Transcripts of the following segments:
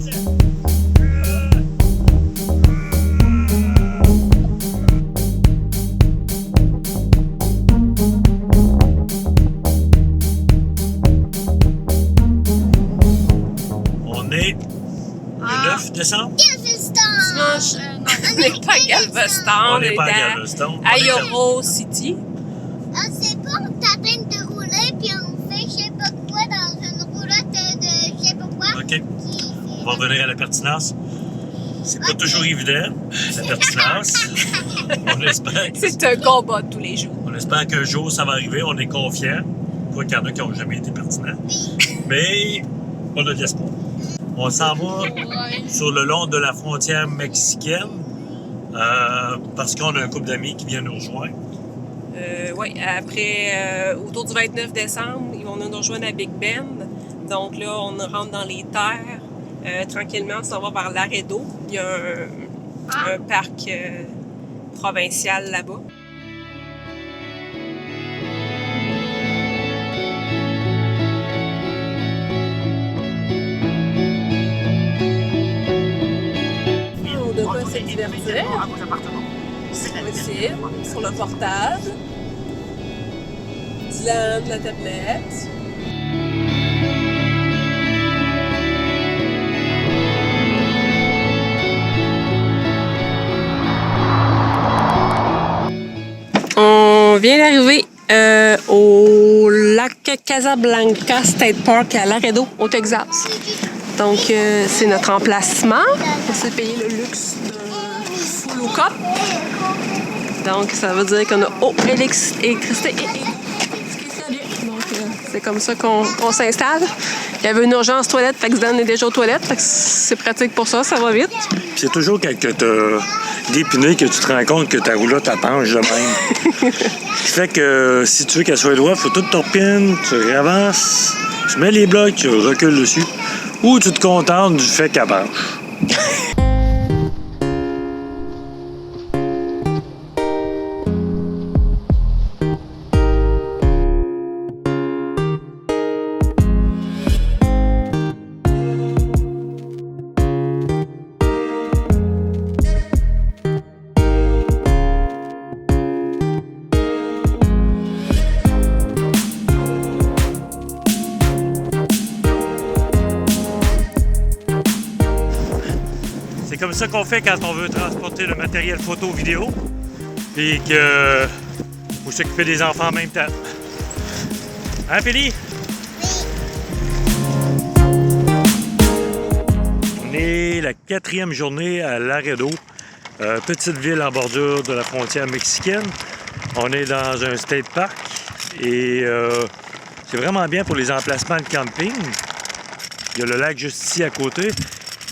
On est le 9 décembre. Dimanche, non, on n'est pas à Galveston. On n'est pas à Galveston. À Euro City. C'est pas, on est en train de rouler, puis on fait je sais pas quoi dans une roulotte de je sais pas quoi. OK. On va revenir à la pertinence. C'est pas toujours évident, la pertinence. On espère. C'est un combat de tous les jours. On espère qu'un jour ça va arriver. On est confiants. Quoi qu'il y en a qui n'ont jamais été pertinents. Mais on a de l'espoir. On s'en va sur le long de la frontière mexicaine parce qu'on a un couple d'amis qui viennent nous rejoindre. Oui, après, autour du 29 décembre, ils vont nous rejoindre à Big Bend. Donc là, on rentre dans les terres. Tranquillement, on s'en va vers Laredo. Il y a un parc provincial là-bas. On de quoi se divertir. Ici, sur le portable. Dylan, la tablette. On vient d'arriver au lac Casablanca State Park à Laredo, au Texas. Donc, c'est notre emplacement. On s'est payé le luxe d'un full cup. Donc, ça veut dire qu'on a eau, électricité et donc, c'est comme ça qu'on s'installe. Il y avait une urgence toilette, fait que Zdan est déjà aux toilettes. Fait que c'est pratique pour ça, ça va vite. C'est toujours quand tu as dépiné que tu te rends compte que ta roulotte elle penche de même. Ce qui fait que si tu veux qu'elle soit droite, il faut tout torpines, tu avances, tu mets les blocs, tu recules dessus. Ou tu te contentes du fait qu'elle penche. C'est comme ça qu'on fait quand on veut transporter le matériel photo-vidéo et que faut s'occuper des enfants en même temps. Hein, Philly? Oui. On est la 4e journée à Laredo, petite ville en bordure de la frontière mexicaine. On est dans un state park et c'est vraiment bien pour les emplacements de camping. Il y a le lac juste ici à côté.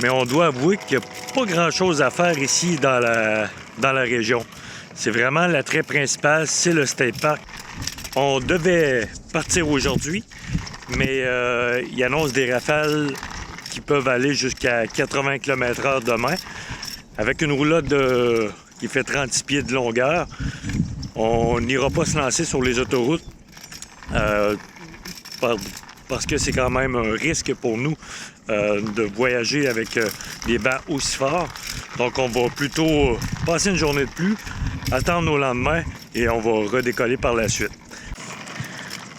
Mais on doit avouer qu'il n'y a pas grand-chose à faire ici dans la région. C'est vraiment l'attrait principal, c'est le State Park. On devait partir aujourd'hui, mais il annonce des rafales qui peuvent aller jusqu'à 80 km/h demain. Avec une roulotte qui fait 36 pieds de longueur, on n'ira pas se lancer sur les autoroutes parce que c'est quand même un risque pour nous de voyager avec des vents aussi forts. Donc, on va plutôt passer une journée de pluie, attendre au lendemain et on va redécoller par la suite.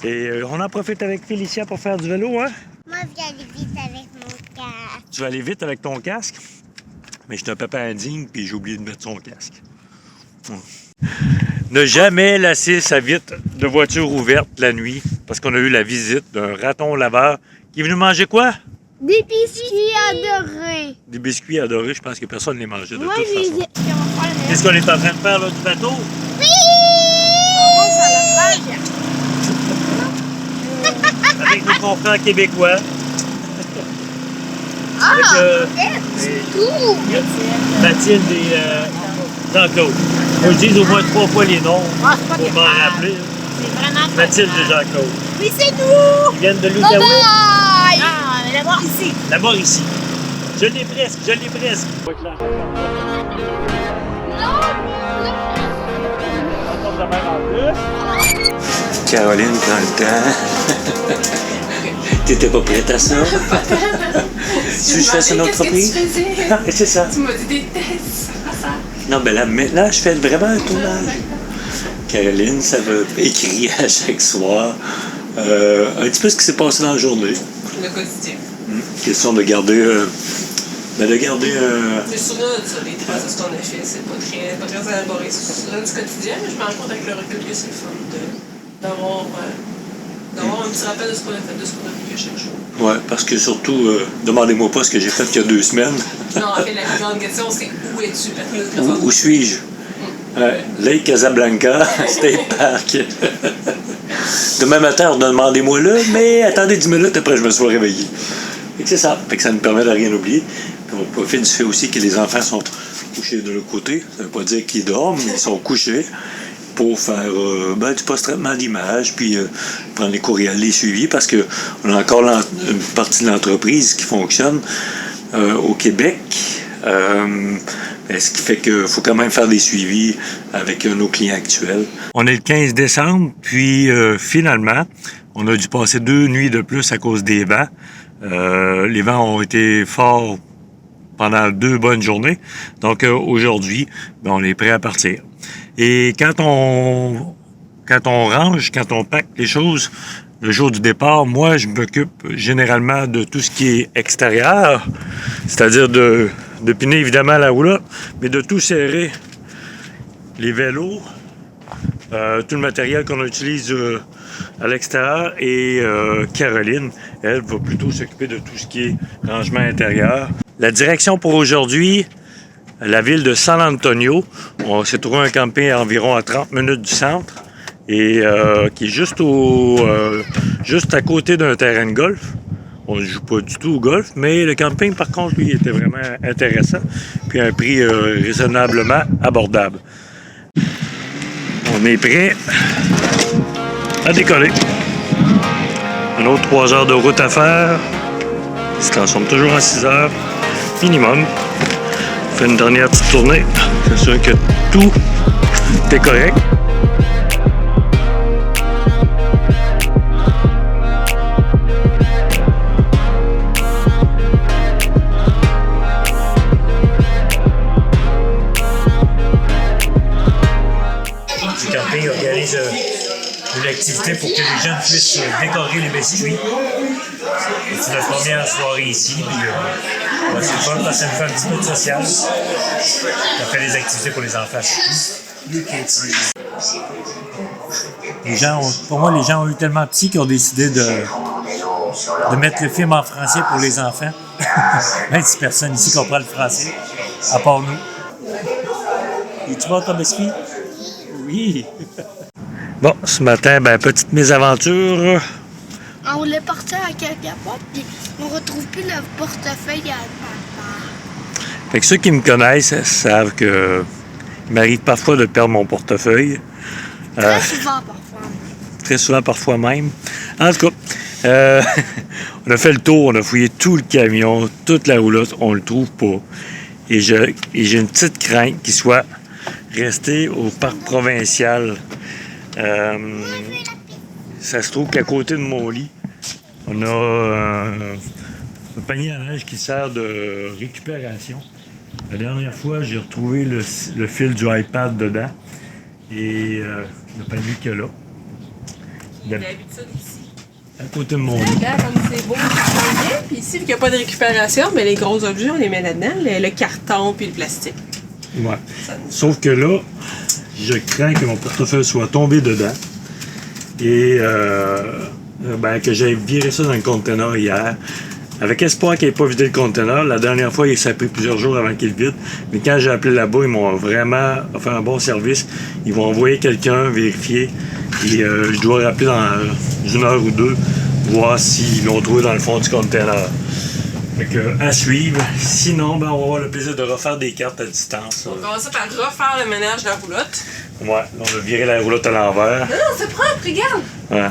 Et on en profite avec Félicia pour faire du vélo, hein? Moi, je vais aller vite avec mon casque. Tu vas aller vite avec ton casque? Mais je suis un papa indigne puis j'ai oublié de mettre son casque. Ne jamais laisser sa vitre de voiture ouverte la nuit parce qu'on a eu la visite d'un raton laveur qui est venu manger quoi? Des biscuits adorés. Des biscuits adorés, je pense que personne ne les mangeait de Moi, toute j'ai façon. Qu'est-ce qu'on est en train de faire là du bateau? Oui! Avec nos confrères québécois. Ah! C'est Tout! Mathilde et Jean-Claude. Faut que je dise au moins 3 fois les noms Ah, c'est pas pour m'en grave. rappeler. C'est vraiment Mathilde et Jean-Claude. Oui, c'est nous! Ils viennent de Bye l'Outaouais. bye! Ah, mais d'abord ici. D'abord ici. Je l'ai presque, je l'ai presque. Caroline, dans le temps. T'étais pas prête à ça? Tu veux que je fasse une autre reprise? C'est ça. Tu m'as dit des tests. Non, ben là, maintenant, je fais vraiment un tournage. Caroline, ça va écrire à chaque soir un petit peu ce qui s'est passé dans la journée. Le quotidien. Question de garder... Je me souviens de ça, des traces de ce qu'on a fait. C'est pas très élaboré. C'est souvent du quotidien, mais je me rends compte avec le recul que c'est le fun d'avoir un petit rappel de ce qu'on a fait, de ce qu'on a vécu chaque jour. Ouais, parce que surtout, demandez-moi pas ce que j'ai fait il y a 2 semaines. Non, en fait, la plus grande question, c'est où es-tu? Où suis-je? Lake Casablanca, State Park. Demain matin, demandez-moi là, mais attendez 10 minutes après, je me suis réveillé. Fait que c'est ça. Fait que ça nous permet de rien oublier. Puis on profite du fait aussi que les enfants sont couchés de l'autre côté. Ça veut pas dire qu'ils dorment, mais ils sont couchés pour faire du post-traitement d'image, puis prendre les courriels, les suivis, parce qu'on a encore une partie de l'entreprise qui fonctionne au Québec. Ce qui fait qu'il faut quand même faire des suivis avec nos clients actuels. On est le 15 décembre, puis finalement, on a dû passer 2 nuits de plus à cause des vents. Les vents ont été forts pendant 2 bonnes journées. Donc aujourd'hui, on est prêt à partir. Et quand on range, quand on pack les choses, le jour du départ, moi, je m'occupe généralement de tout ce qui est extérieur, c'est-à-dire de piner évidemment la roulotte, mais de tout serrer, les vélos, tout le matériel qu'on utilise à l'extérieur, et Caroline, elle, va plutôt s'occuper de tout ce qui est rangement intérieur. La direction pour aujourd'hui, la ville de San Antonio. On s'est trouvé un camping environ à 30 minutes du centre, et qui est juste à côté d'un terrain de golf. On ne joue pas du tout au golf, mais le camping, par contre, lui, était vraiment intéressant, puis à un prix raisonnablement abordable. On est prêt à décoller. Un autre 3 heures de route à faire. Il se transforme toujours en 6 heures minimum. On fait une dernière petite tournée. C'est sûr que tout est correct. Le camping organise une activité pour que les jeunes puissent décorer les biscuits. C'est notre première soirée ici. Puis, c'est le fun parce que ça nous fait un petit peu de social. On fait des activités pour les enfants. Pour moi, les gens ont eu tellement petits qu'ils ont décidé de mettre le film en français pour les enfants. 26 personnes ici comprennent le français, à part nous. Et tu vois ton biscuit? Oui. Bon, ce matin, petite mésaventure. On voulait partir à quelque part, puis on retrouve plus le portefeuille à papa. Fait que ceux qui me connaissent savent que il m'arrive parfois de perdre mon portefeuille. Très souvent, parfois. Très souvent, parfois même. En tout cas, on a fait le tour, on a fouillé tout le camion, toute la roulotte, on le trouve pas. Et j'ai une petite crainte qu'il soit resté au parc provincial. Ça se trouve qu'à côté de mon lit, on a un panier à neige qui sert de récupération. La dernière fois, j'ai retrouvé le fil du iPad dedans et le panier qu'il y a là. Il y a l'habitude ici. À côté de mon lit. Regarde comme c'est beau, c'est bien. Puis ici, vu qu'il n'y a pas de récupération, mais les gros objets, on les met là-dedans, le carton puis le plastique. Ouais. Sauf que là, je crains que mon portefeuille soit tombé dedans et que j'aille virer ça dans le conteneur hier. Avec espoir qu'il n'ait pas vidé le conteneur. La dernière fois, ça a pris plusieurs jours avant qu'il vide. Mais quand j'ai appelé là-bas, ils m'ont vraiment fait un bon service. Ils vont envoyer quelqu'un vérifier. Et je dois rappeler dans 1 heure ou 2, voir s'ils l'ont trouvé dans le fond du conteneur. Fait que, à suivre. Sinon, on va avoir le plaisir de refaire des cartes à distance. On va commencer par refaire le ménage de la roulotte. Ouais, on va virer la roulotte à l'envers. Non, c'est propre, regarde! Ouais.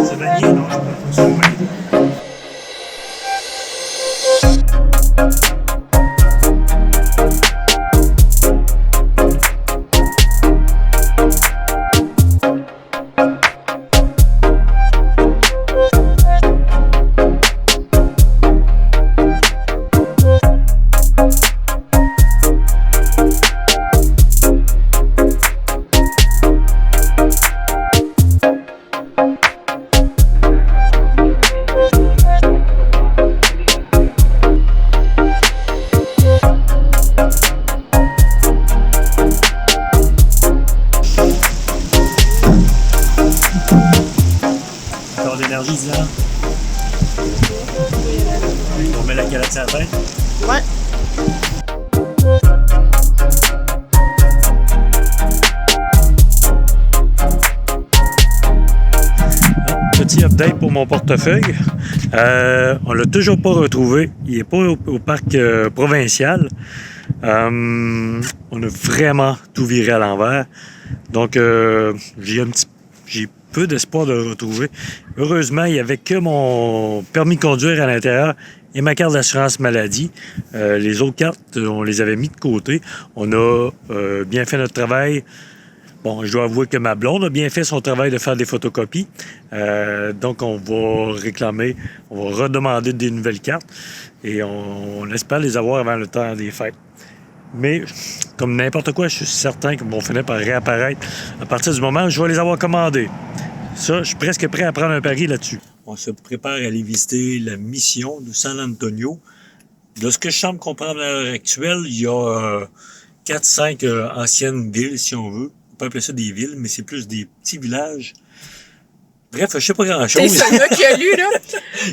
C'est manié, non? Je pense que certain? Ouais. Petit update pour mon portefeuille. On l'a toujours pas retrouvé. Il n'est pas au parc provincial. On a vraiment tout viré à l'envers. Donc, j'ai peu d'espoir de le retrouver. Heureusement, il n'y avait que mon permis de conduire à l'intérieur et ma carte d'assurance maladie. Les autres cartes, on les avait mis de côté. On a bien fait notre travail. Bon, je dois avouer que ma blonde a bien fait son travail de faire des photocopies. Donc, on va réclamer, on va redemander des nouvelles cartes et on espère les avoir avant le temps des fêtes. Mais, comme n'importe quoi, je suis certain qu'ils vont finir par réapparaître à partir du moment où je vais les avoir commandés. Ça, je suis presque prêt à prendre un pari là-dessus. On se prépare à aller visiter la mission de San Antonio. De ce que je semble comprendre à l'heure actuelle, il y a 4-5 anciennes villes, si on veut. On peut appeler ça des villes, mais c'est plus des petits villages. Bref, je sais pas grand-chose. C'est ça qui a lu, là.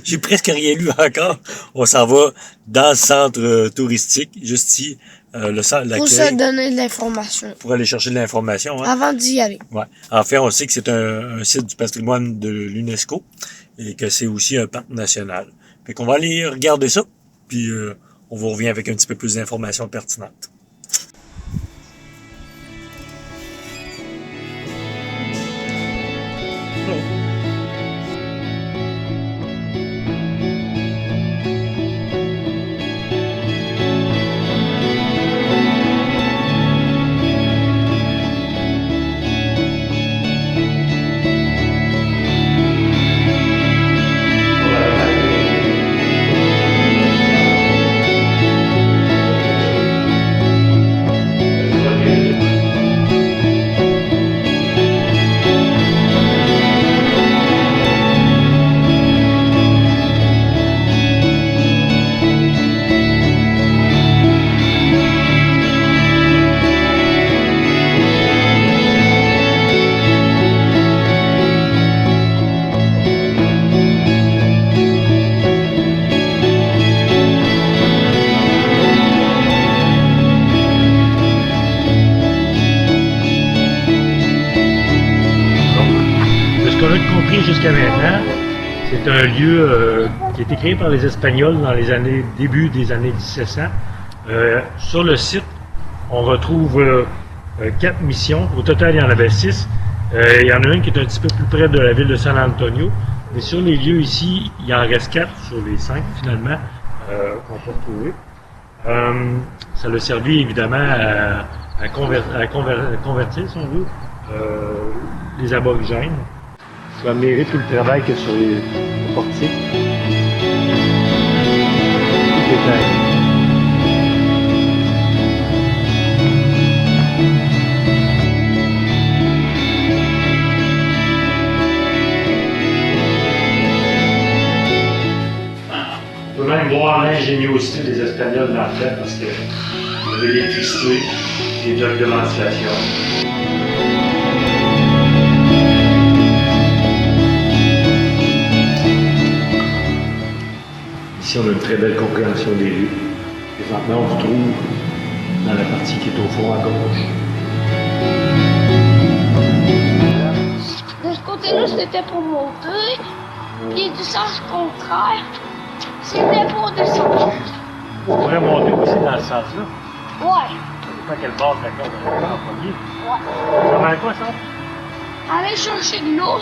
J'ai presque rien lu encore. On s'en va dans le centre touristique, juste ici, le centre Pour se donner de l'information. Pour aller chercher de l'information. Hein? Avant d'y aller. Ouais. En fait, on sait que c'est un site du patrimoine de l'UNESCO et que c'est aussi un parc national. Fait qu'on va aller regarder ça, puis on vous revient avec un petit peu plus d'informations pertinentes. Jusqu'à maintenant, c'est un lieu qui a été créé par les Espagnols dans les début des années 1700. Sur le site, on retrouve 4 missions. Au total, il y en avait 6. Il y en a une qui est un petit peu plus près de la ville de San Antonio. Mais sur les lieux ici, il en reste 4 sur les 5 finalement qu'on peut retrouver. Ça l'a servi évidemment à convertir, si on veut, les aborigènes. Je vais admirer tout le travail qu'il y a sur les portiques. Tout est clair. On peut même voir l'ingéniosité des Espagnols dans le fait parce qu'il y a de l'électricité et des blocs de ventilation. Ici, on a une très belle compréhension des lieux. Présentement, on se trouve dans la partie qui est au fond à gauche. De ce côté-là, c'était pour monter. Puis du sens contraire, c'était pour descendre. On pourrait monter aussi dans ce sens-là. Ouais. Ça dépend quelle base la corde on va en premier. Ouais. Ça va à quoi, ça? Aller chercher de l'eau.